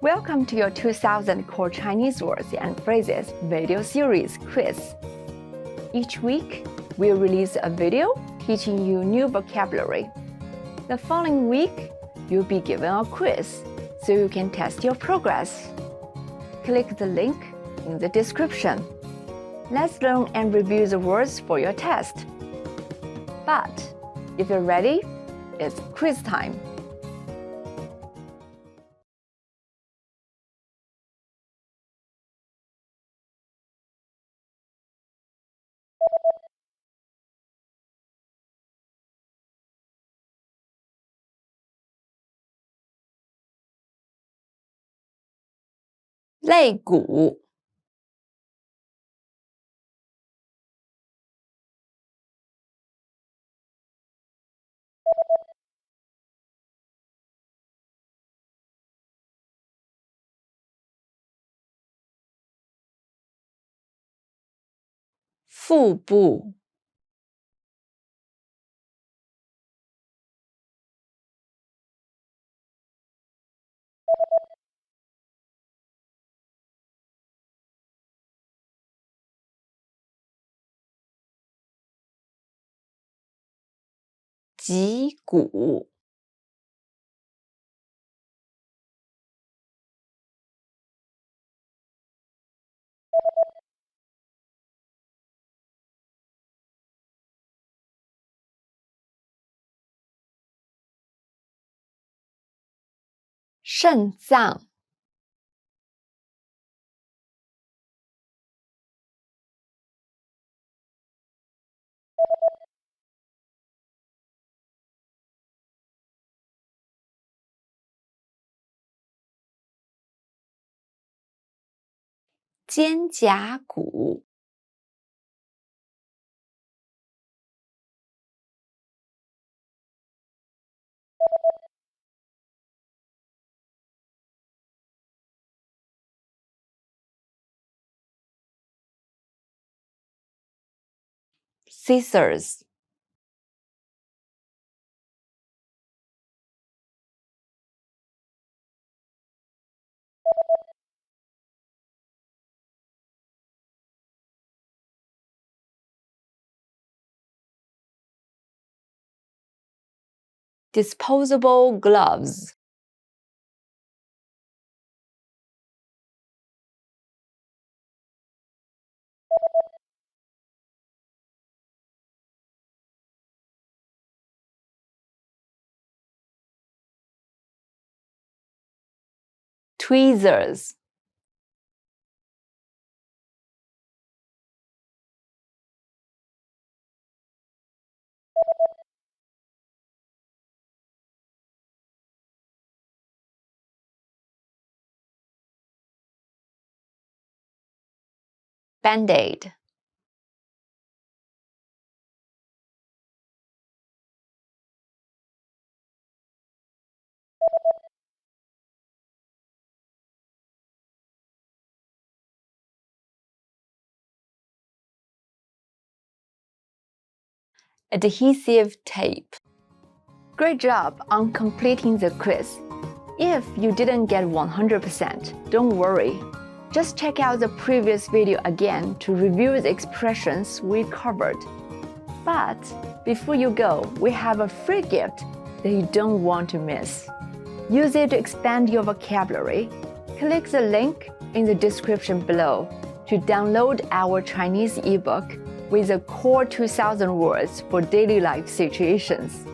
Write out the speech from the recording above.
Welcome to your 2000 Core Chinese Words and Phrases video series quiz. Each week, we'll release a video teaching you new vocabulary. The following week, you'll be given a quiz so you can test your progress. Click the link in the description. Let's learn and review the words for your test. But if you're ready, it's quiz time.肋骨腹部脊骨肾脏肩胛骨scissors disposable gloves tweezers Band-Aid adhesive tape. Great job on completing the quiz. If you didn't get 100%, don't worry. Just check out the previous video again to review the expressions we covered. But before you go, we have a free gift that you don't want to miss. Use it to expand your vocabulary. Click the link in the description below to download our Chinese ebook with the core 2000 words for daily life situations.